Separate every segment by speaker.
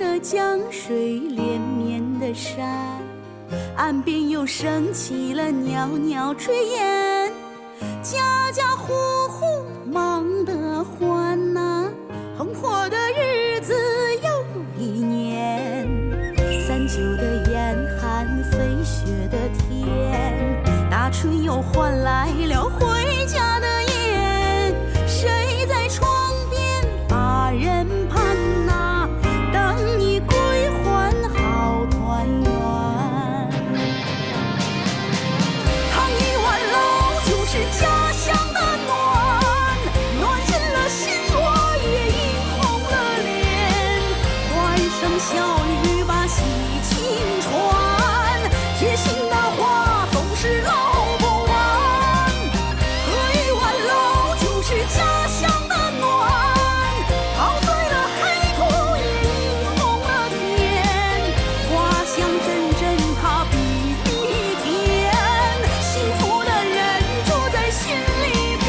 Speaker 1: 的江水，连绵的山，岸边又升起了袅袅炊烟，家家户户忙得欢呐，红火的日子又一年。39的严寒，飞雪的天，大春又换来了回家的夜，谁在窗边把人盼呐，等你归还好团圆。烫一碗老酒是家乡的暖，暖进了心窝，也映红了脸，欢声笑语把喜情传，贴心的话总是唠不完。喝一碗老酒是家乡的暖，陶醉了黑土，也映红了天，花香阵阵它比蜜甜，幸福的人住在心里边。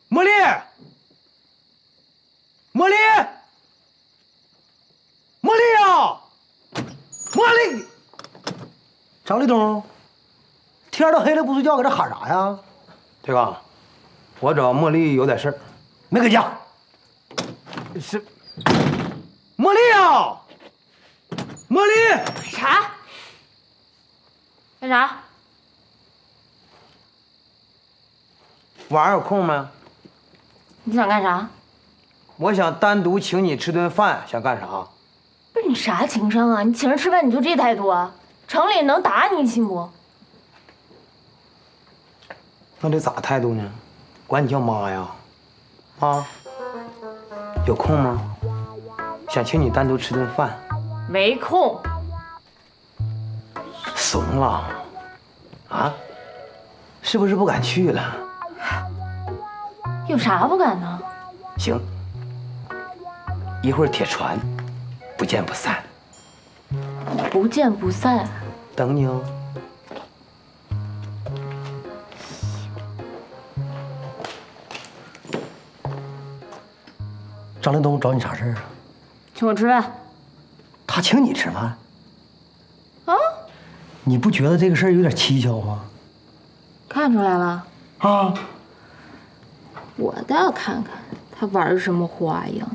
Speaker 2: 茉莉，茉莉，茉莉呀，茉莉！
Speaker 3: 张立东，天都黑了不睡觉，搁这喊啥呀？
Speaker 2: 铁刚，我找茉莉有点事儿。
Speaker 3: 没搁家。
Speaker 2: 是，茉莉呀，茉莉，
Speaker 4: 啥？干啥？
Speaker 2: 晚上有空没？
Speaker 4: 你想干啥？
Speaker 2: 我想单独请你吃顿饭，想干啥？
Speaker 4: 不是你啥情商啊？你请人吃饭你就这态度啊？城里能打你信不？
Speaker 2: 那得咋态度呢？管你叫妈呀？啊？有空吗？想请你单独吃顿饭。
Speaker 4: 没空。
Speaker 2: 怂了？啊？是不是不敢去了？
Speaker 4: 有啥不敢呢？
Speaker 2: 行，一会儿铁船，不见不散。
Speaker 4: 不见不散。
Speaker 2: 等你哦。
Speaker 3: 张立东找你啥事儿啊？
Speaker 4: 请我吃饭。
Speaker 3: 他请你吃饭？
Speaker 4: 啊？
Speaker 3: 你不觉得这个事儿有点蹊跷吗？
Speaker 4: 看出来了。
Speaker 3: 啊？
Speaker 4: 我倒要看看他玩什么花样。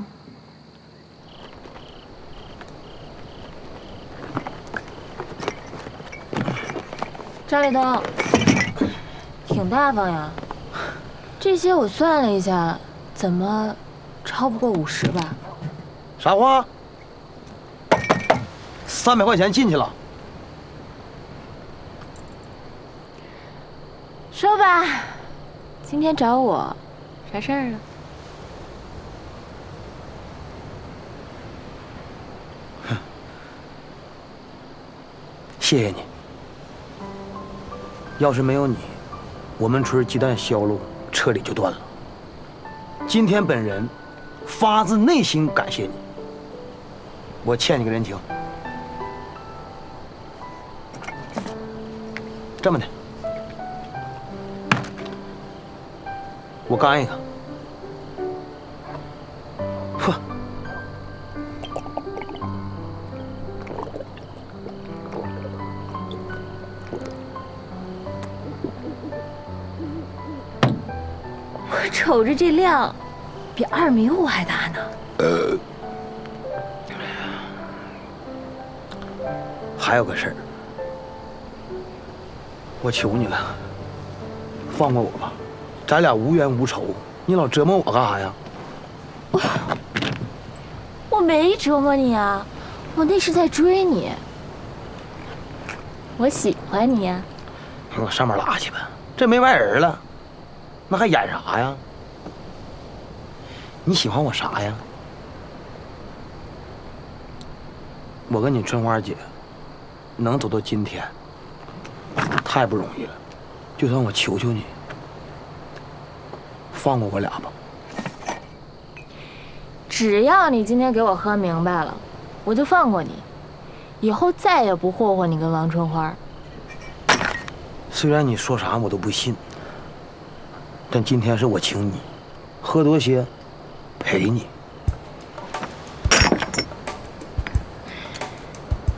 Speaker 4: 张立东，挺大方呀。这些我算了一下，怎么超不过50吧？
Speaker 2: 啥话？300块钱进去了。
Speaker 4: 说吧，今天找我啥事儿啊？
Speaker 2: 谢谢你。要是没有你，我们村鸡蛋销路彻底就断了。今天本人发自内心感谢你，我欠你个人情。这么的，我干一个。呵。
Speaker 4: 我瞅着这量，比2米5还大呢。
Speaker 2: 还有个事儿，我求你了，放过我吧，咱俩无冤无仇，你老折磨我干啥呀？
Speaker 4: 我没折磨你啊，我那是在追你。我喜欢你呀。
Speaker 2: 我上面拉去吧，这没外人了，那还演啥呀？你喜欢我啥呀？我跟你春花姐能走到今天，太不容易了。就算我求求你，放过我俩吧。
Speaker 4: 只要你今天给我喝明白了，我就放过你，以后再也不霍霍你跟王春花。
Speaker 2: 虽然你说啥我都不信，但今天是我请你，喝多些，陪你。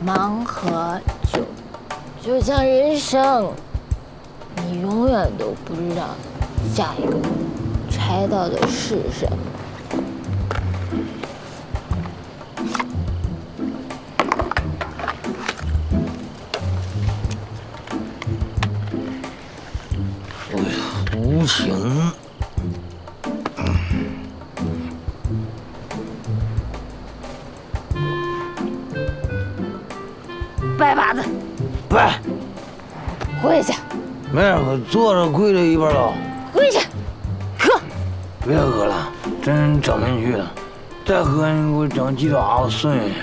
Speaker 4: 盲盒酒，就像人生，你永远都不知道下一个拆到的是什么。
Speaker 2: 无情。
Speaker 4: 拜把子，
Speaker 2: 拜。
Speaker 4: 跪下，
Speaker 2: 没事，我坐着跪着一边倒。
Speaker 4: 跪下，喝。
Speaker 2: 别喝了，真整不进去了。再喝你给我整鸡爪子顺下去。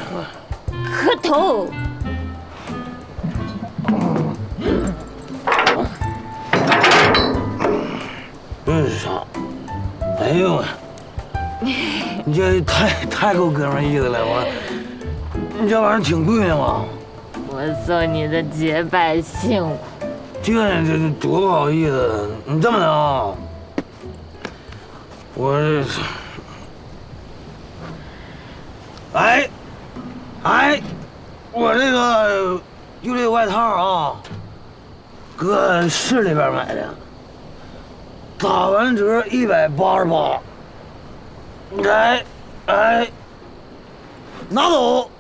Speaker 4: 磕头。
Speaker 2: 这是啥？哎呦喂！你这太够哥们儿意思了，你这玩意儿挺贵的嘛。
Speaker 4: 我送你的结拜幸福。
Speaker 2: 这多不好意思！你这么的啊？我这……我这个就这外套啊，搁市里边买的，打完折188。拿走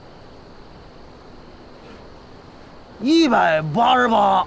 Speaker 2: 188。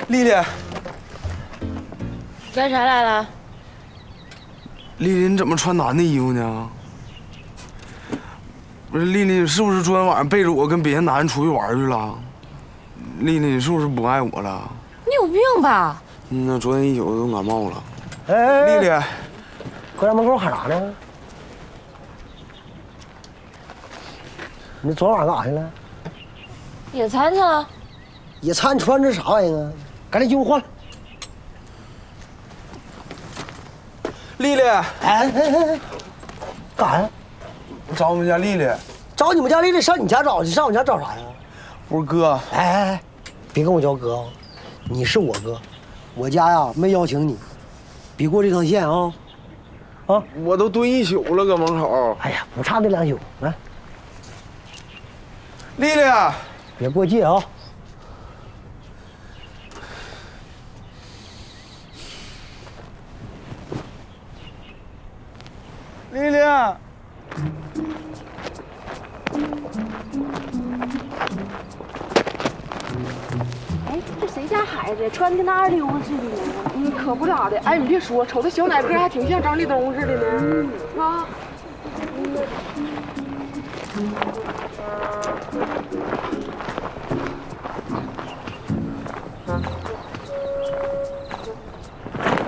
Speaker 5: 丽丽，
Speaker 4: 干啥来了？
Speaker 5: 丽丽，你怎么穿男的衣服呢？不是，丽丽，你是不是昨天晚上背着我跟别的男人出去玩去了？丽丽，你是不是不爱我了？
Speaker 4: 你有病吧？
Speaker 5: 那昨天一宿都感冒了。
Speaker 3: 哎，
Speaker 5: 丽丽，
Speaker 3: 搁咱门口喊啥呢？你昨晚上干啥去了？
Speaker 4: 野餐去了。
Speaker 3: 野餐穿这啥玩意儿啊？赶紧给我换了。
Speaker 5: 丽丽，
Speaker 3: 干啥呀？
Speaker 5: 找我们家丽丽。
Speaker 3: 找你们家丽丽上你家找去，上我家找啥呀？
Speaker 5: 不是哥。
Speaker 3: 别跟我叫哥啊！你是我哥，我家呀没邀请你，别过这趟线啊！啊！
Speaker 5: 我都蹲一宿了，搁门口。
Speaker 3: 哎呀，不差那2宿，来。
Speaker 5: 丽丽，
Speaker 3: 别过界啊！
Speaker 5: 丽丽，
Speaker 6: 哎，这谁家孩子穿的跟那二溜子似的呢？可不咋的。哎，你别说，瞅他小奶个还挺像张立东似的呢。啊。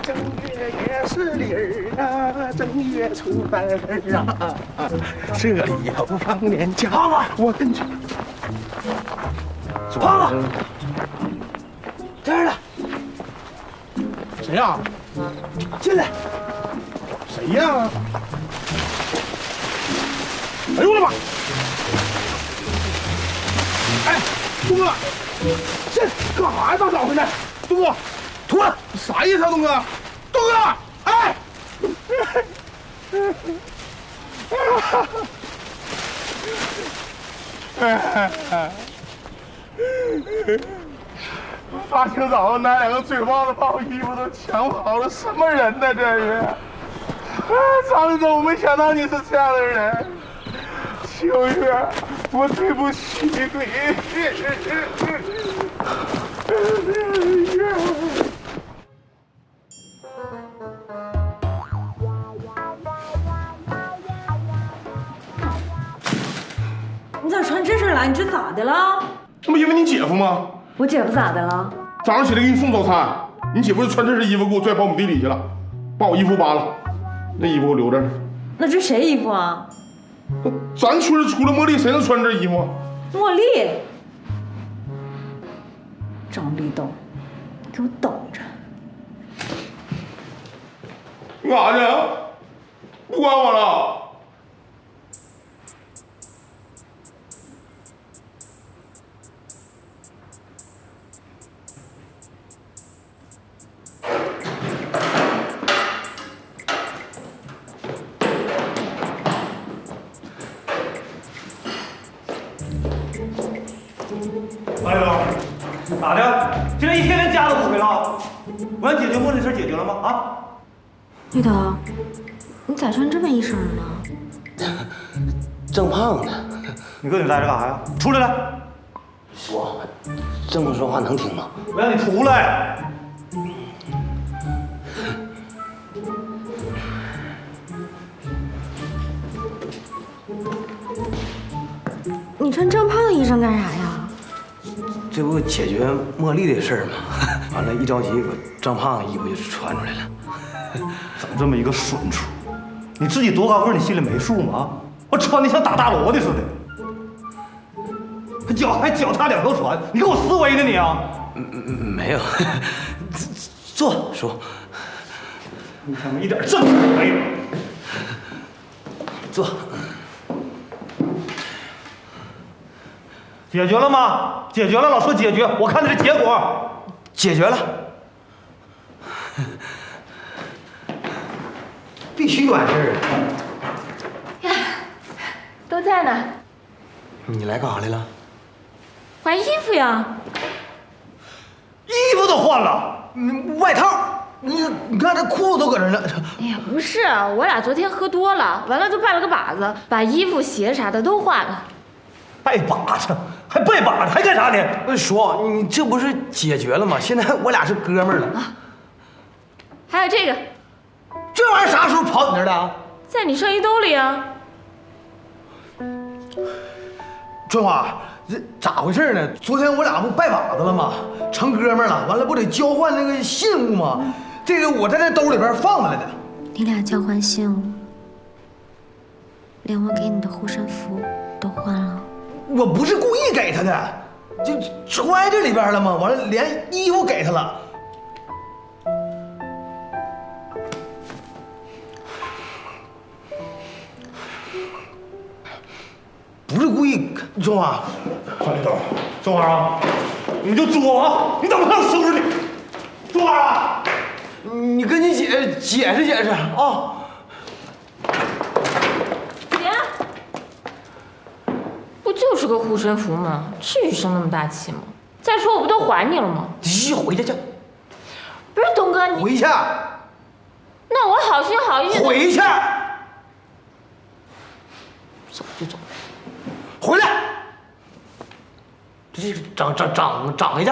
Speaker 3: 正月也是理儿啊，正月初3儿啊，这里有放年假。胖子，我跟你说，胖子，这儿呢。谁呀？进来。谁呀？哎呦我的妈！哎，东哥，这干啥呀？大早上的，东哥，脱了，啥意思啊，东哥？东哥，哎！大清早那两个嘴巴子把我衣服都抢跑了，什么人呢这是？张总，没想到你是这样的人。秋月，我对不起你。
Speaker 7: 你咋穿这身来？你这咋的了？
Speaker 3: 这不因为你姐夫吗？
Speaker 7: 我姐夫咋的了？
Speaker 3: 早上起来给你送早餐，你姐夫就穿这身衣服给我拽苞米地里去了，把我衣服扒了，那衣服我留着。
Speaker 7: 那这谁衣服啊？
Speaker 3: 咱村除了茉莉，谁能穿这衣服？
Speaker 7: 茉莉，张立东，给我等着！
Speaker 3: 你干啥去？不管我了。
Speaker 8: 马六，咋的？今天一天连家都不回了？我让解决茉莉事解决了吗？啊？
Speaker 7: 立东，你咋穿这么一身呢？
Speaker 2: 郑胖呢？
Speaker 8: 你搁你待着干啥呀？出来来！
Speaker 2: 说，这么说话能听吗？
Speaker 8: 我让你出来！
Speaker 7: 你穿郑胖的衣裳干啥呀？
Speaker 2: 这不解决茉莉的事儿吗？完了，一着急，我郑胖的衣服就穿出来了。
Speaker 8: 整这么一个损出，你自己多高个，你心里没数吗？啊，我穿的像打大锣的似的，还脚踏两条船，你给我思维呢你啊？
Speaker 2: 没有，坐叔，
Speaker 8: 你他妈一点正事没有。
Speaker 2: 坐。
Speaker 8: 解决了吗？解决了，老说解决，我看的是结果。
Speaker 2: 解决了，必须完事儿啊！
Speaker 4: 呀，都在呢。
Speaker 2: 你来干啥来了？
Speaker 4: 换衣服呀。
Speaker 8: 衣服都换了，
Speaker 2: 外套，你看这裤子都搁这呢。
Speaker 4: 哎呀，不是，我俩昨天喝多了，完了就拜了个把子，把衣服、鞋啥的都换了。
Speaker 8: 拜把子，还拜把子，还干啥呢？
Speaker 2: 叔，你这不是解决了吗？现在我俩是哥们儿了啊！
Speaker 4: 还有这个，
Speaker 2: 这玩意儿啥时候跑你这儿的？
Speaker 4: 在你上衣兜里啊。
Speaker 2: 春花，这咋回事呢？昨天我俩不拜把子了吗？成哥们儿了，完了不得交换那个信物吗？这个我在这兜里边放着来的。
Speaker 7: 你俩交换信物，连我给你的护身符都换了。
Speaker 2: 我不是故意给他的，就揣这里边了吗？完了，连衣服给他了。不是故意，中华，
Speaker 8: 张立东，中华啊，你就作啊！你等着看我收拾你！中华啊，
Speaker 2: 你跟你姐解释解释啊。
Speaker 4: 不就是个护身符吗？至于生那么大气吗？再说我不都还你了吗？
Speaker 2: 你回去去，
Speaker 4: 不是东哥，你
Speaker 2: 回去，
Speaker 4: 那我好心好意的
Speaker 2: 回去，走就走，回来，这长回去。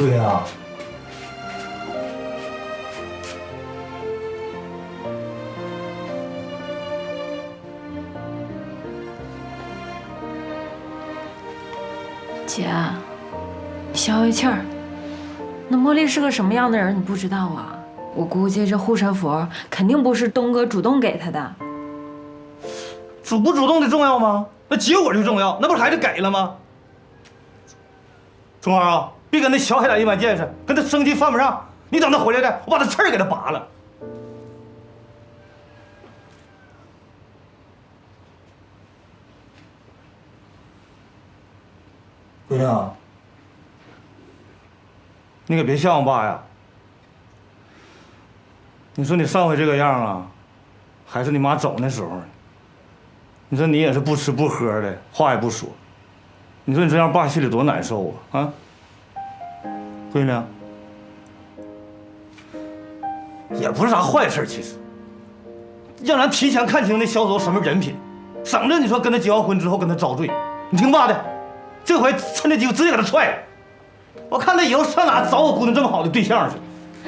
Speaker 2: 对呀。
Speaker 7: 姐，你消消气儿。那茉莉是个什么样的人，你不知道啊？我估计这护身符肯定不是东哥主动给她的。
Speaker 8: 主不主动的重要吗？那结果就重要，那不是还是给了吗？春花啊，别跟那小海胆一般见识，跟他生气犯不上。你等他回来的，我把他刺儿给他拔了。
Speaker 2: 姑娘，
Speaker 8: 你可别像我爸呀！你说你上回这个样啊，还是你妈走那时候呢。你说你也是不吃不喝的，话也不说。你说你这样，爸心里多难受啊！啊，闺女，也不是啥坏事，其实，让咱提前看清那小走什么人品，省着你说跟他结完婚之后跟他遭罪。你听爸的。这回趁这机会直接给他踹了，我看他以后上哪找我姑娘这么好的对象去。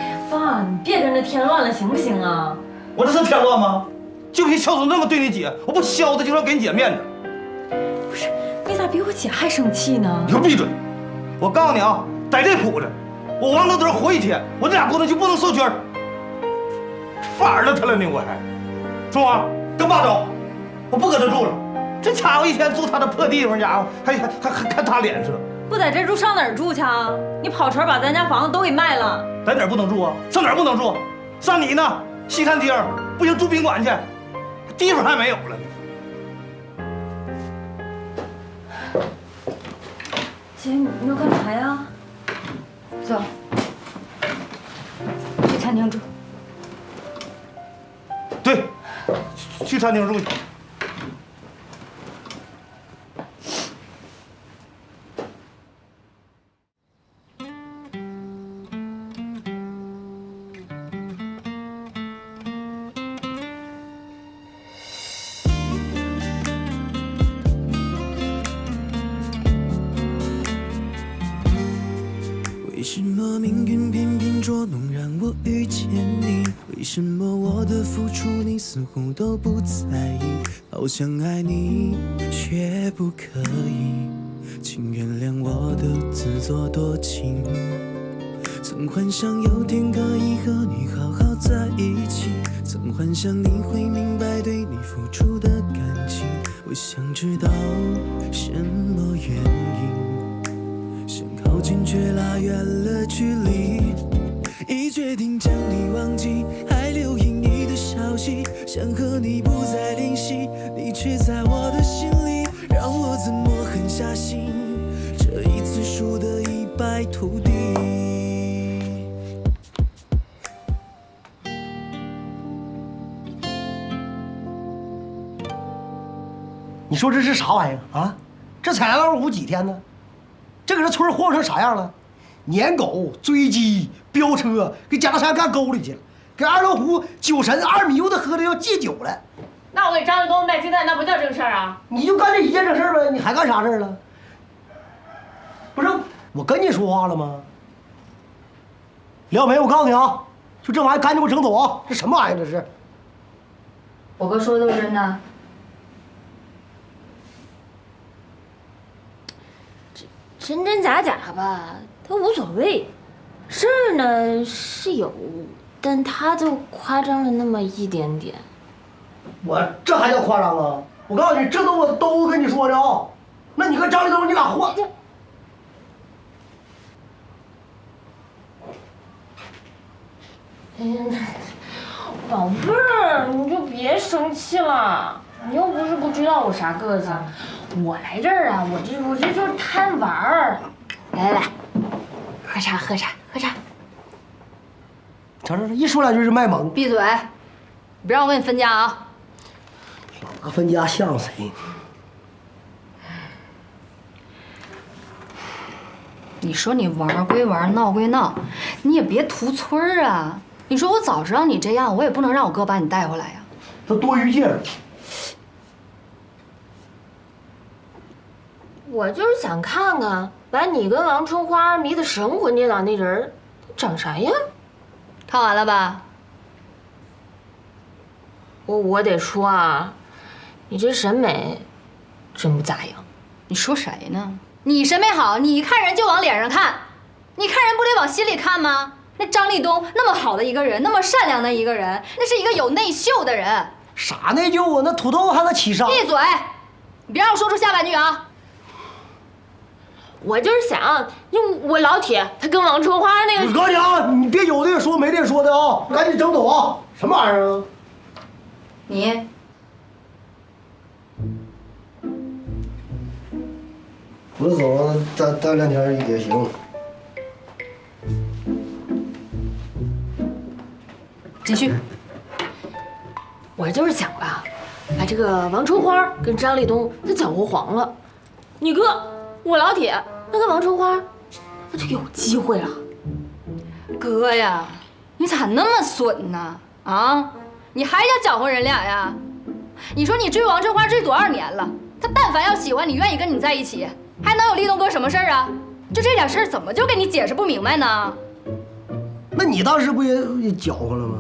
Speaker 7: 哎呀，爸，你别跟着添乱了，行不行啊？
Speaker 8: 我这是添乱吗？就凭小总那么对你姐，我不削他就是要给你姐面子。
Speaker 7: 不是，你咋比我姐还生气呢？
Speaker 8: 你给我闭嘴！我告诉你啊，在这铺子，我王德德活一天，我这俩姑娘就不能受屈。反了他了呢，我还。春花，跟爸走，我不搁这住了。这家伙一天住他的破地方，家伙还看他脸色。
Speaker 7: 不在这住上哪儿住去啊？你跑车把咱家房子都给卖了。
Speaker 8: 在哪儿不能住啊？上哪儿不能住？上你呢？西餐厅不行，住宾馆去，地方还没有了。
Speaker 7: 姐，你要干啥呀？走，去餐厅住。
Speaker 8: 对，去餐厅住去。
Speaker 9: 为什么命运偏偏捉弄让我遇见你？为什么我的付出你似乎都不在意？好想爱你却不可以，请原谅我的自作多情。曾幻想有天可以和你好好在一起，曾幻想你会明白对你付出的感情。我想知道什么原因，想靠近却拉远了距离，已决定将你忘记，还留影你的消息，想和你不再联系，你却在我的心里，让我怎么狠下心，这一次输得一败涂地。
Speaker 10: 你说这是啥玩意儿啊？这才来2虎几天呢？这搁这村晃成啥样了？撵狗、追鸡、飙车，给贾大山干沟里去了，给二老虎酒神二米油的喝的要戒酒了。
Speaker 7: 那我给张大东卖鸡蛋，那不叫正事儿啊？
Speaker 10: 你就干这一件正事儿呗，你还干啥事儿了？不是，我跟你说话了吗？廖梅，我告诉你啊，就这玩意儿赶紧给我整走啊！这什么玩意儿这是？
Speaker 7: 我哥说的都是真的。真真假假吧，他无所谓。事儿呢是有，但他就夸张了那么一点点。
Speaker 10: 我这还叫夸张啊？我告诉你，这我都跟你说的啊。那你跟张立东，你俩换？
Speaker 7: 宝贝儿，你就别生气了。你又不是不知道我啥个性，我来这儿啊，我这就是贪玩儿。来，喝茶。
Speaker 10: 瞅，一说两句就卖萌。
Speaker 11: 闭嘴！你别让我跟你分家啊！
Speaker 10: 老拿分家像谁？
Speaker 11: 你说你玩归玩，闹归闹，你也别屠村儿啊！你说我早知道你这样，我也不能让我哥把你带回来呀。
Speaker 10: 他多余介入。
Speaker 7: 我就是想看看把你跟王春花迷得神魂颠倒那人长啥样？
Speaker 11: 看完了吧？
Speaker 7: 我得说啊，你这审美真不咋样。
Speaker 11: 你说谁呢？你审美好，你看人就往脸上看，你看人不得往心里看吗？那张立东那么好的一个人，那么善良的一个人，那是一个有内秀的人。
Speaker 10: 啥内疚啊？那土豆还能起伤？
Speaker 11: 闭嘴！你别让我说出下半句啊！
Speaker 7: 我就是想，用我老铁他跟王春花那个……
Speaker 10: 我告诉你啊，你别有的也说没的也说的啊，赶紧整走啊！什么玩意儿啊？
Speaker 11: 你
Speaker 10: 我走，待2天也行。
Speaker 11: 继续。
Speaker 7: 我就是想吧，把这个王春花跟张立东那搅和黄了，你哥我老铁那跟王春花那就有机会了。
Speaker 11: 哥呀，你咋那么损呢？啊，你还想搅和人俩呀？你说你追王春花追多少年了？他但凡要喜欢你，愿意跟你在一起，还能有立东哥什么事儿啊？就这点事儿，怎么就给你解释不明白呢？
Speaker 10: 那你当时不也搅和了吗？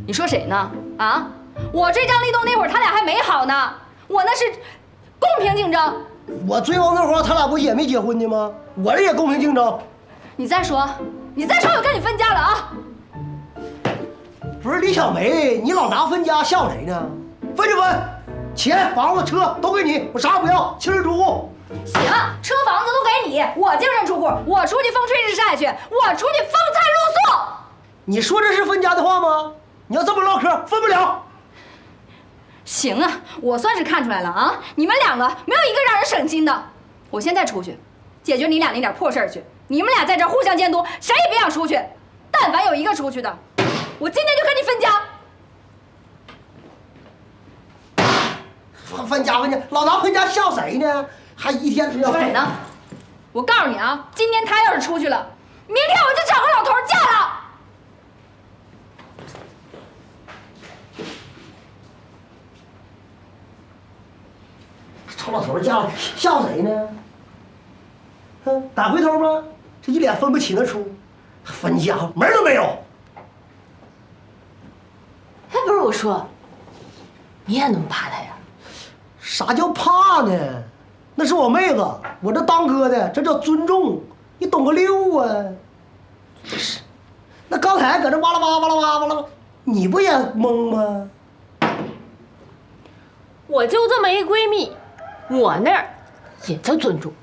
Speaker 11: 你说谁呢？啊，我追张立东那会儿，他俩还没好呢，我那是公平竞争。
Speaker 10: 我追王春花，他俩不也没结婚呢吗？我这也公平竞争。
Speaker 11: 你再说，我跟你分家了啊！
Speaker 10: 不是李小梅，你老拿分家笑谁呢？分就分，钱、房子、车都给你，我啥也不要，清人出户。
Speaker 11: 行，车房子都给你，我净身出户，我出去风吹日晒去，我出去风餐露宿。
Speaker 10: 你说这是分家的话吗？你要这么唠嗑，分不了。
Speaker 11: 行啊，我算是看出来了啊，你们两个没有一个让人省心的。我现在出去，解决你俩那点破事儿去。你们俩在这儿互相监督，谁也别想出去。但凡有一个出去的，我今天就跟你分家。
Speaker 10: 分家，老拿分家笑谁呢？还一天
Speaker 11: 说谁呢？我告诉你啊，今天他要是出去了，明天我就找个老头嫁了。
Speaker 10: 臭老头嫁了，笑谁呢？哼，打回头吗？这一脸分不起那出，分家门都没有。
Speaker 7: 还不是我说，你也那么怕他呀？
Speaker 10: 啥叫怕呢？那是我妹子，我这当哥的，这叫尊重，你懂个溜啊！是，那刚才搁这哇啦哇哇啦哇哇啦，你不也懵吗？
Speaker 7: 我就这么一闺蜜，我那儿也叫尊重。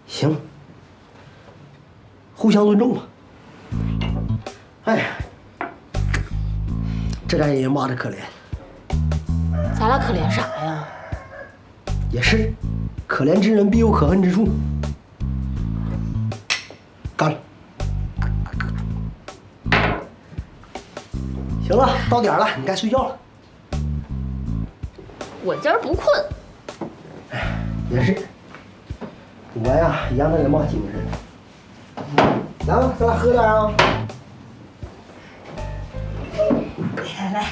Speaker 10: 行，互相尊重吧。哎呀，这俩人骂的可怜。
Speaker 7: 咱俩可怜啥呀？
Speaker 10: 也是，可怜之人必有可恨之处。干了。行了，到点了，你该睡觉了。
Speaker 7: 我今儿不困。
Speaker 10: 也是，我呀一样的人嘛，精神。来吧，咱俩喝点啊。
Speaker 11: 来。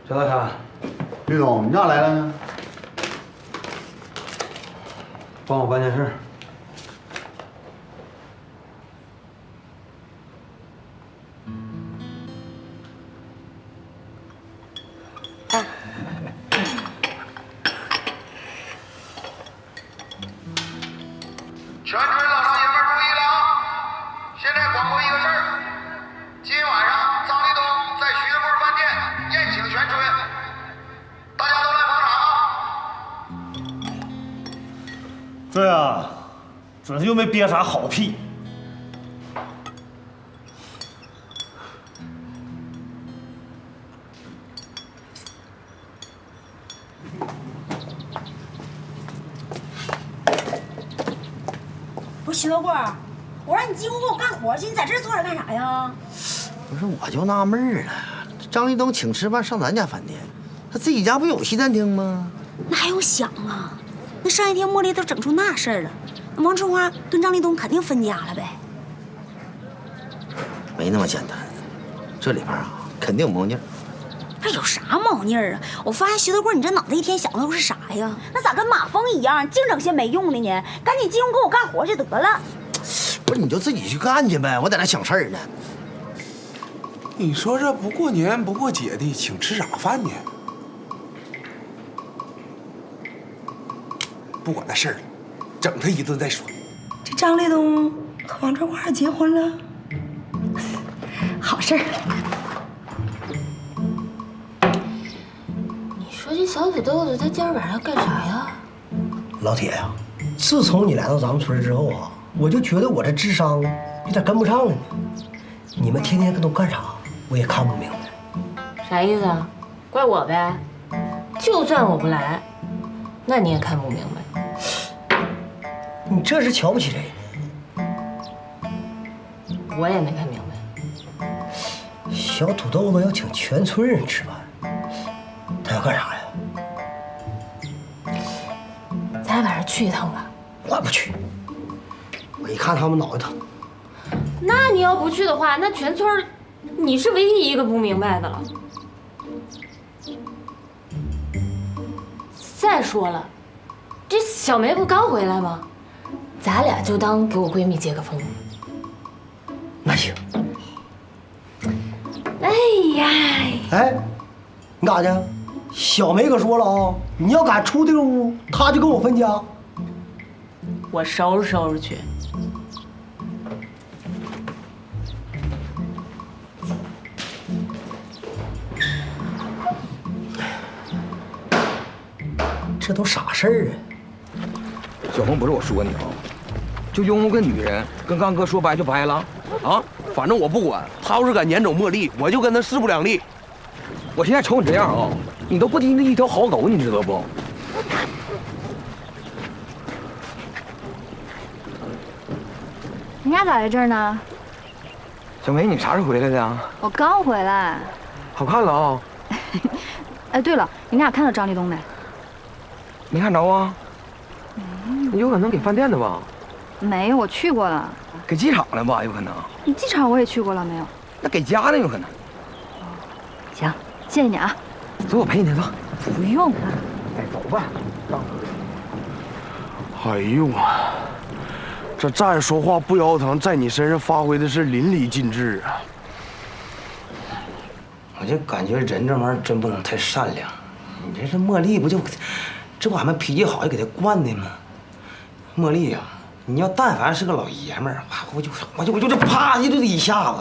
Speaker 2: 赵大山，
Speaker 3: 吕总，你咋来了呢？
Speaker 2: 帮我办件事。
Speaker 12: 全村老少爷们注意了啊！现在广播一个事儿，今晚上张立东在徐德贵饭店宴请全村，大家都来捧场啊！
Speaker 8: 这呀，准是又没憋啥好屁。
Speaker 13: 不是徐德贵，我让你进屋给我干活去，你在这儿坐着干啥呀？
Speaker 14: 不是，我就纳闷了，张立东请吃饭上咱家饭店，他自己家不有西餐厅吗？
Speaker 13: 那还用想啊？那上一天茉莉都整出那事儿了，那王春花跟张立东肯定分家了呗？
Speaker 14: 没那么简单，这里边啊肯定有猫腻儿。
Speaker 13: 还有啥猫腻儿啊？我发现徐德贵，你这脑袋一天想的都是啥呀？那咋跟马蜂一样，净整些没用的呢？赶紧进屋给我干活就得了。
Speaker 14: 不是，你就自己去干去呗，我在那想事儿呢。
Speaker 3: 你说这不过年不过节的，请吃啥饭呢？不管那事儿了，整他一顿再说。
Speaker 6: 这张立东和王春花结婚了，好事儿。
Speaker 4: 你说这小土豆子他今儿晚上干啥呀？
Speaker 10: 老铁呀，自从你来到咱们村之后啊，我就觉得我这智商有点跟不上了呢。你们天天都干啥，我也看不明白。
Speaker 7: 啥意思啊？怪我呗？就算我不来，那你也看不明白。
Speaker 10: 你这是瞧不起谁？
Speaker 7: 我也没看明白。
Speaker 10: 小土豆子要请全村人吃饭，他要干啥呀？
Speaker 7: 咱俩晚上去一趟吧。
Speaker 10: 我不去，我一看他们脑袋疼。
Speaker 7: 那你要不去的话，那全村你是唯一一个不明白的了。再说了，这小梅不刚回来吗？咱俩就当给我闺蜜接个风。
Speaker 10: 那行。
Speaker 7: 哎呀！
Speaker 10: 哎，你干啥去？小梅可说了啊，你要敢出这个屋，她就跟我分家。
Speaker 7: 我收拾收拾去。
Speaker 10: 这都啥事儿啊？
Speaker 15: 小红，不是我说你啊，就因为个女人跟刚哥说掰就掰了啊！反正我不管，他要是敢撵走茉莉，我就跟他势不两立。我现在瞅你这样啊，你都不敌那一条好狗，你知道不？
Speaker 11: 你俩咋在这儿呢？
Speaker 15: 小梅，你啥时候回来的呀？
Speaker 11: 我刚回来。
Speaker 15: 好看了啊！
Speaker 11: 哎，对了，你俩看到张立东没？
Speaker 15: 没看着啊？你有可能给饭店的吧？
Speaker 11: 没有，我去过了。
Speaker 15: 给机场的吧？有可能。
Speaker 11: 你机场我也去过了，没有？
Speaker 15: 那给家的有可能。
Speaker 11: 行，谢谢你啊。
Speaker 15: 走，我陪你走。
Speaker 11: 不用了。
Speaker 15: 哎，走吧。
Speaker 5: 哎呦，这站着说话不腰疼，在你身上发挥的是淋漓尽致啊！
Speaker 2: 我就感觉人这玩意儿真不能太善良。你这茉莉不就，这不俺们脾气好就给她惯的吗？茉莉呀，你要但凡是个老爷们儿，我就这啪就一下子，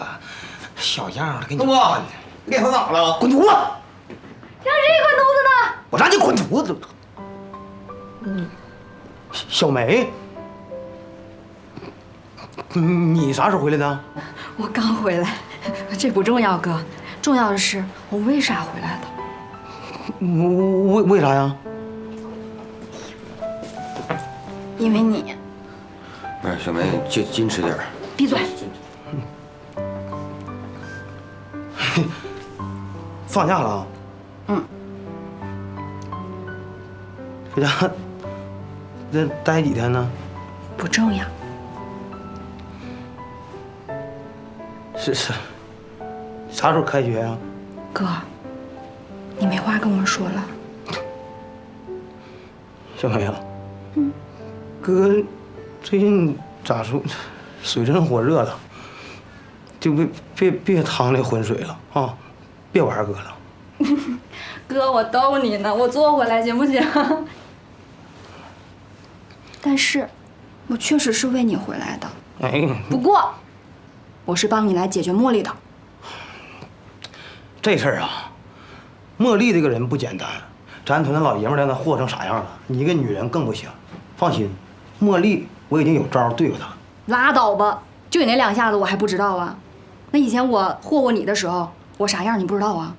Speaker 2: 小样的给你惯的。
Speaker 14: 脸上哪了？
Speaker 2: 滚犊子！
Speaker 11: 让谁滚犊子呢？
Speaker 2: 我让你滚犊子！小梅，你啥时候回来的？
Speaker 11: 我刚回来，这不重要，哥，重要的是我为啥回来的。
Speaker 2: 为啥呀？
Speaker 11: 因为你。
Speaker 15: 哎，小梅，矜持点。
Speaker 11: 闭嘴。
Speaker 2: 放假了啊？
Speaker 11: 嗯。
Speaker 2: 搁家这待几天呢？
Speaker 11: 不重要。
Speaker 2: 是，啥时候开学呀？
Speaker 11: 哥，你没话跟我说了。
Speaker 2: 小梅啊，哥最近咋说，水深火热了，就别趟这浑水了啊，别玩哥了。
Speaker 11: 哥，我逗你呢，我坐回来行不行？但是，我确实是为你回来的。
Speaker 2: 哎，
Speaker 11: 不过，我是帮你来解决茉莉的。
Speaker 2: 这事儿啊，茉莉这个人不简单，咱村的老爷们让她祸成啥样了，你一个女人更不行。放心，茉莉我已经有招对付她。
Speaker 11: 拉倒吧，就你那两下子我还不知道啊？那以前我霍霍你的时候，我啥样你不知道啊？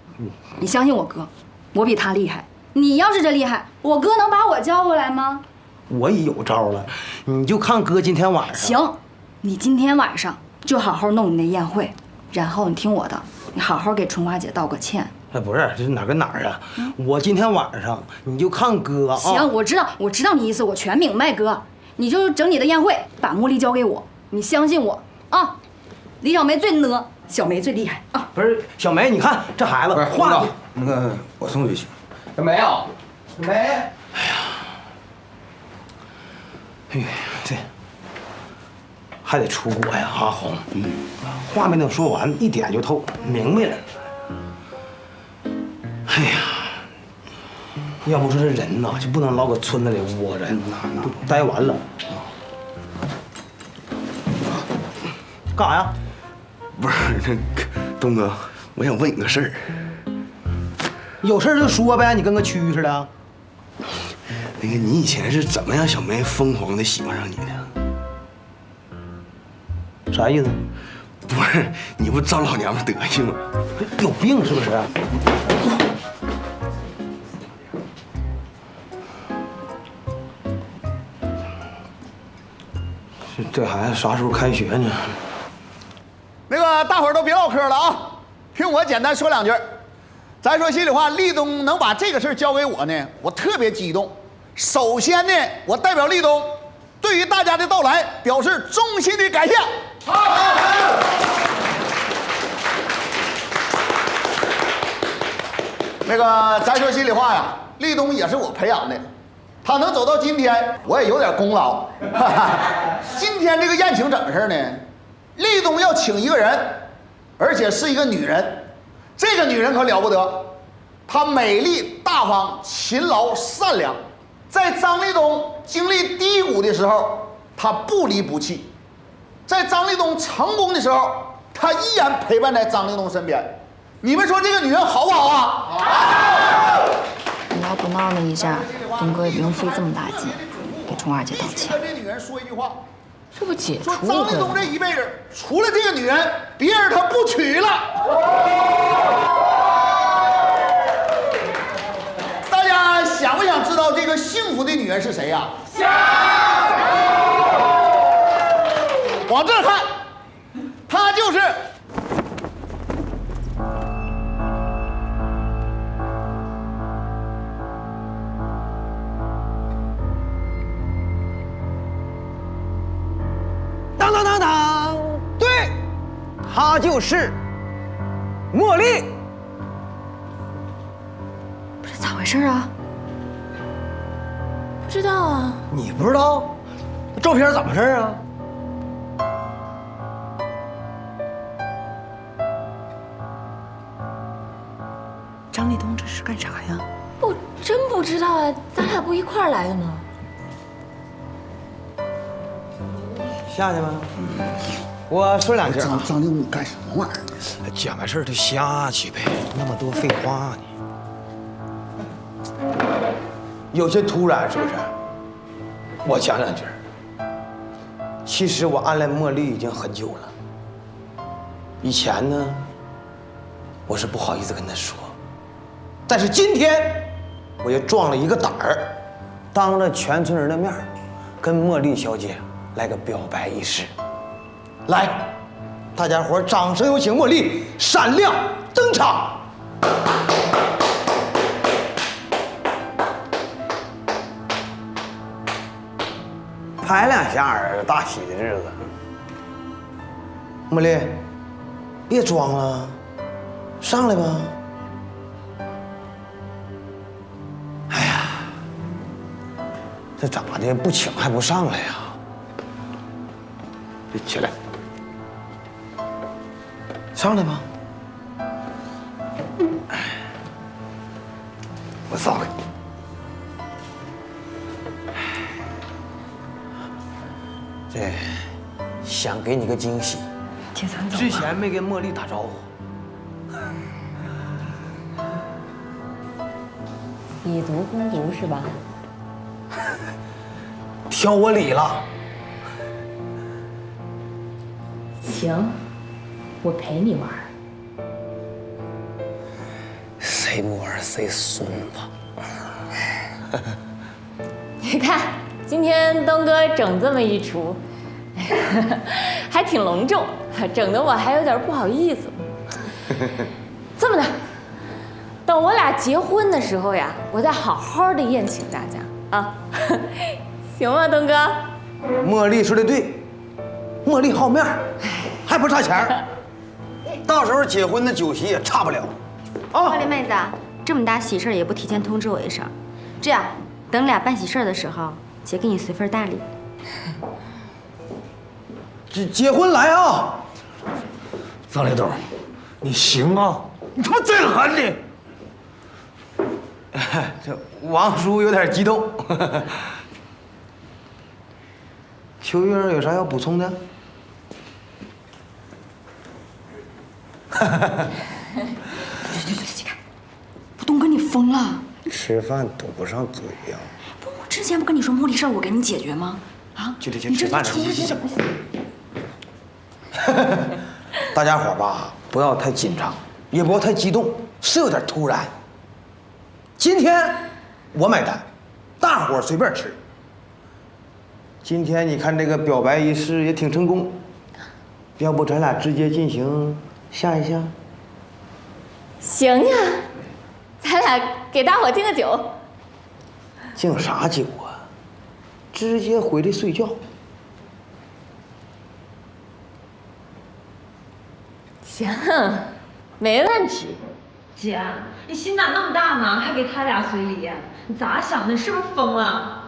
Speaker 11: 你相信我哥，我比他厉害。你要是真厉害，我哥能把我叫过来吗？
Speaker 2: 我已有招了，你就看哥今天晚上。
Speaker 11: 行，你今天晚上就好好弄你那宴会，然后你听我的，你好好给春花姐道个歉。
Speaker 2: 哎，不是，这是哪跟哪儿啊？我今天晚上你就看哥啊。
Speaker 11: 行，我知道你意思，我全明白，哥，你就整你的宴会，把茉莉交给我，你相信我啊。李小梅最呢，小梅最厉害啊。
Speaker 2: 不是小梅，你看这孩子话那个我送回去。
Speaker 15: 没有，
Speaker 2: 没。哎呀，哎，对，还得出国呀，阿红。话没等说完，一点就透，明白了。哎呀，要不说这人呐，就不能老搁村子里窝着，都待完了。干啥呀？
Speaker 5: 不是那东哥，我想问你个事儿。
Speaker 2: 有事就说呗，你跟个蛆似的。
Speaker 5: 那个，你以前是怎么让小梅疯狂的喜欢上你的？
Speaker 2: 啥意思？
Speaker 5: 不是，你不照老娘们德行吗？
Speaker 2: 有病是不是？这孩子啥时候开学呢？
Speaker 12: 那个大伙儿都别唠嗑了啊，听我简单说两句。咱说心里话，立冬能把这个事儿交给我呢，我特别激动。首先呢，我代表立冬，对于大家的到来表示衷心的感谢。那个咱说心里话呀，立冬也是我培养的，他能走到今天，我也有点功劳。今天这个宴请怎么事呢？立冬要请一个人，而且是一个女人。这个女人可了不得，她美丽大方、勤劳善良。在张立东经历低谷的时候，她不离不弃；在张立东成功的时候，她依然陪伴在张立东身边。你们说这个女人好不好啊？好！
Speaker 16: 你要不闹那一下，东哥也不用费这么大劲给钟二姐道歉。
Speaker 12: 这女人说一句话，
Speaker 16: 这不解除
Speaker 12: 说张立东这一辈子除了这个女人，别人他不娶了。大家想不想知道这个幸福的女人是谁呀？想。往这看，她就是。
Speaker 2: 当，对，她就是茉莉。
Speaker 16: 不是咋回事啊？
Speaker 4: 不知道啊。
Speaker 10: 你不知道？照片怎么回事啊？
Speaker 16: 张立东这是干啥呀？
Speaker 4: 我真不知道啊，咱俩不一块儿来的吗？
Speaker 2: 下去吧。我说两句。
Speaker 12: 张立东，你干什么玩意儿？
Speaker 2: 讲完事儿就下去呗，那么多废话呢。有些突然，是不是？我讲两句。其实我暗恋茉莉已经很久了。以前呢，我是不好意思跟她说，但是今天，我就壮了一个胆儿，当着全村人的面，跟茉莉小姐来个表白仪式。来，大家伙掌声有请茉莉闪亮登场。拍两下儿，大喜的日子。茉莉，别装了，上来吧。哎呀，这咋的？不请还不上来呀？起来，上来吧。我扫开。这想给你个惊喜，之前没跟茉莉打招呼。
Speaker 4: 以毒攻毒是吧？
Speaker 2: 挑我理了。
Speaker 4: 行，我陪你玩。
Speaker 2: 谁不玩谁孙子。
Speaker 4: 你看，今天东哥整这么一出，还挺隆重，整得我还有点不好意思。这么的，等我俩结婚的时候呀，我再好好的宴请大家啊，行吗，东哥？
Speaker 2: 茉莉说的对，茉莉好面儿，还不差钱儿，到时候结婚的酒席也差不了。啊，
Speaker 13: 茉莉妹子，这么大喜事也不提前通知我一声。这样，等你俩办喜事的时候，姐给你随份大礼。
Speaker 10: 结婚来啊！张立东，你行啊！你他妈真狠你！
Speaker 2: 这王叔有点激动。秋月有啥要补充的？
Speaker 11: 不，东哥你疯了！
Speaker 2: 吃饭堵不上嘴呀！
Speaker 11: 不，我之前不跟你说茉莉事儿，我给你解决吗？啊，
Speaker 2: 就这
Speaker 11: 你这
Speaker 2: 吃饭
Speaker 11: 出息！
Speaker 2: 大家伙吧，不要太紧张，也不要太激动，是有点突然。今天我买单，大伙随便吃。今天你看这个表白仪式也挺成功，要不咱俩直接进行下一项？
Speaker 4: 行呀，咱俩给大伙敬个酒。
Speaker 2: 敬啥酒啊？直接回来睡觉。
Speaker 4: 行，没问题。
Speaker 17: 姐，你心咋那么大呢？还给他俩随礼，你咋想的？你是不是疯了？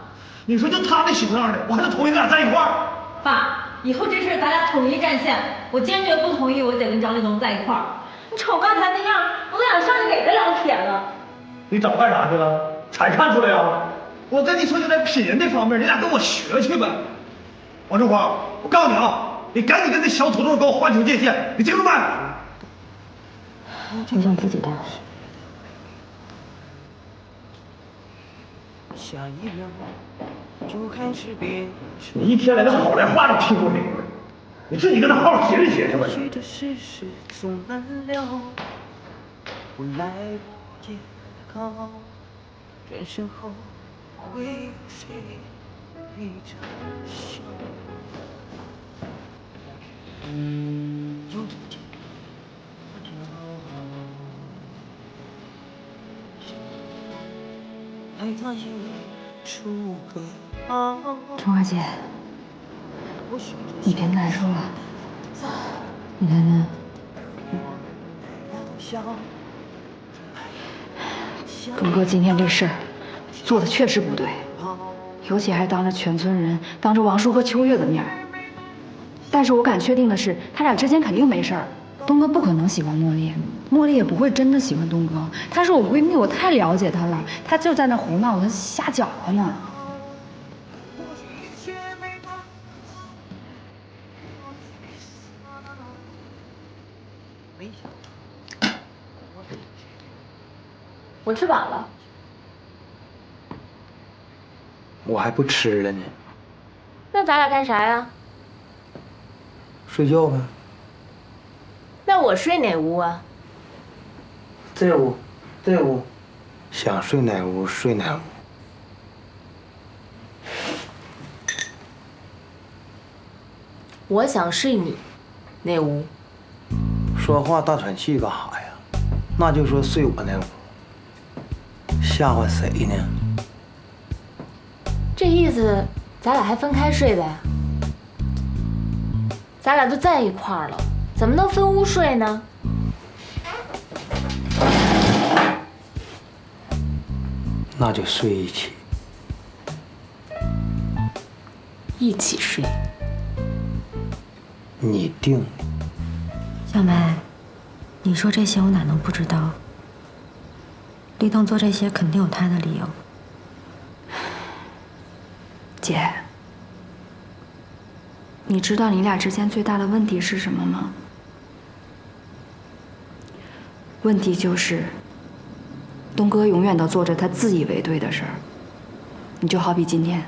Speaker 10: 你说就他那熊样的，我还能同意咱俩在一块儿？
Speaker 17: 爸，以后这事咱俩统一战线，我坚决不同意我姐跟张立东在一块儿。你瞅刚才那样，我都想上去给他2铁了。
Speaker 10: 你找干啥去了？才看出来啊！我跟你说，就在品人这方面，你俩跟我学去呗。王春华，我告诉你啊，你赶紧跟那小土豆给我划清界限，你听着没？
Speaker 17: 就像自己的。
Speaker 2: 下一秒就开始变。
Speaker 10: 你一天来那好赖话都听不明白，你自己跟他好好学一学去吧。
Speaker 2: 总难了，我来不及靠，转身后会谁陪着笑？
Speaker 16: 春花姐，你别难受了。你看看，东哥今天这事儿做的确实不对，尤其还当着全村人、当着王叔和秋月的面。但是我敢确定的是，他俩之间肯定没事儿。东哥不可能喜欢茉莉，茉莉也不会真的喜欢东哥。她是我闺蜜，我太了解她了，她就在那胡闹，她瞎搅和呢。
Speaker 4: 我吃饱了。
Speaker 2: 我还不吃了呢。
Speaker 4: 那咱俩干啥呀？
Speaker 2: 睡觉呗。
Speaker 4: 那我睡哪屋啊？
Speaker 2: 这屋，这屋，想睡哪屋睡哪屋。
Speaker 4: 我想睡你那屋。
Speaker 2: 说话大喘气干啥呀？那就说睡我那屋，吓唬谁呢？
Speaker 4: 这意思，咱俩还分开睡呗？咱俩都在一块儿了，怎么能分屋睡呢？
Speaker 2: 那就睡一起，
Speaker 4: 一起睡。
Speaker 2: 你定。
Speaker 13: 小梅，你说这些我哪能不知道？立东做这些肯定有他的理由。
Speaker 11: 姐，你知道你俩之间最大的问题是什么吗？问题就是东哥永远都做着他自以为对的事儿。你就好比今天，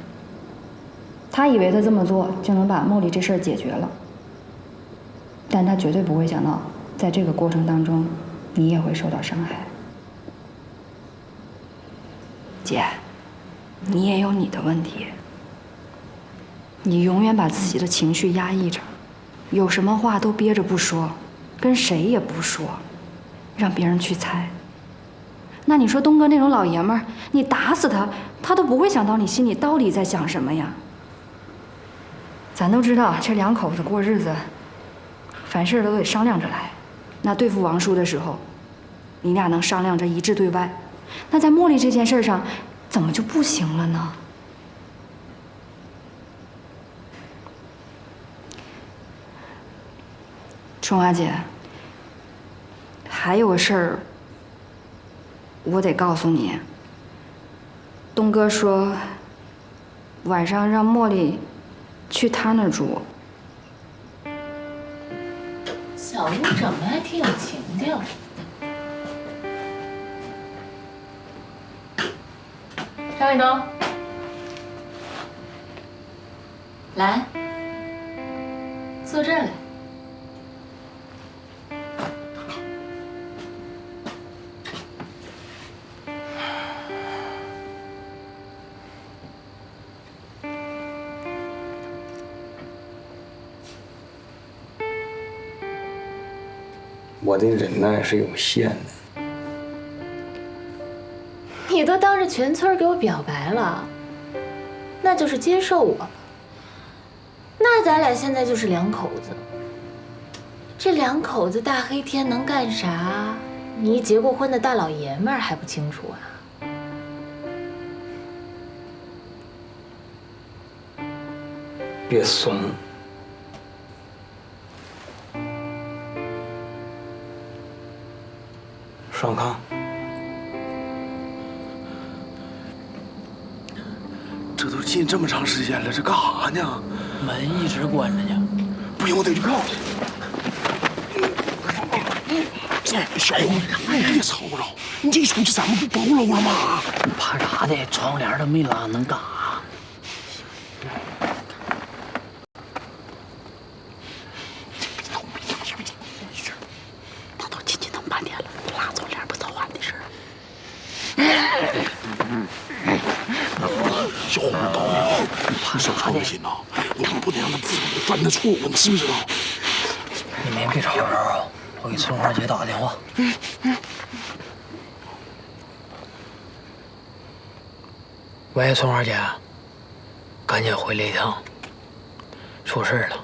Speaker 11: 他以为他这么做就能把茉莉这事儿解决了，但他绝对不会想到，在这个过程当中，你也会受到伤害。姐，你也有你的问题。你永远把自己的情绪压抑着，有什么话都憋着不说，跟谁也不说，让别人去猜。那你说东哥那种老爷们儿，你打死他，他都不会想到你心里到底在想什么呀。咱都知道这两口子过日子，凡事都得商量着来。那对付王叔的时候，
Speaker 16: 你俩能商量着一致对外，那在茉莉这件事上，怎么就不行了呢？春花姐，还有个事儿，我得告诉你。东哥说，晚上让茉莉去他那儿住。
Speaker 4: 小屋整的还挺有情调。张立东，来，坐这儿来。
Speaker 2: 我的忍耐是有限的。
Speaker 4: 你都当着全村给我表白了，那就是接受我了。那咱俩现在就是两口子。这两口子大黑天能干啥？你一结过婚的大老爷们儿还不清楚啊？
Speaker 2: 别怂。上炕。
Speaker 5: 这都进这么长时间了，这干啥呢？
Speaker 8: 门一直关着呢。
Speaker 5: 不行，我得去看看。小红，你别吵吵，你这出去咱们不包搂了吗？
Speaker 8: 怕啥的？窗户帘都没拉，能干啥？
Speaker 10: 他都进去能半天了，拉窗帘不早晚的事儿。
Speaker 5: 小红，我告诉你啊，怕啥的？心呐，我们不能让他犯的错误，你知不知道？
Speaker 8: 你们别吵吵，我给春花姐打个电话。喂，春花姐，赶紧回来一趟，出事了。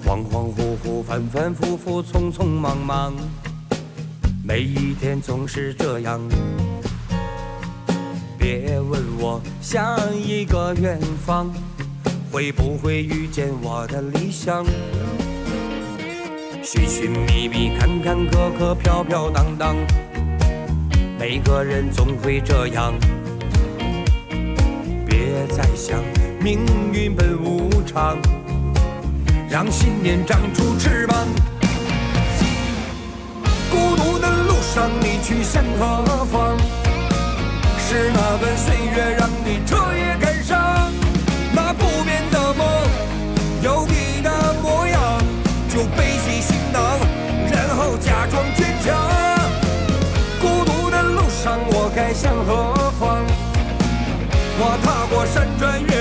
Speaker 18: 恍恍惚惚，反反复复，匆匆忙忙，每一天总是这样。别问我下一个远方会不会遇见我的理想，寻寻觅觅，看看可可，飘飘荡荡，每个人总会这样。别再想命运本无常，让信念长出翅膀。孤独的路上，你去向何方？是那段岁月让你彻夜感伤，那不变的梦，有你的模样，就背起行囊，然后假装坚强。孤独的路上，我该向何方？我踏过山川越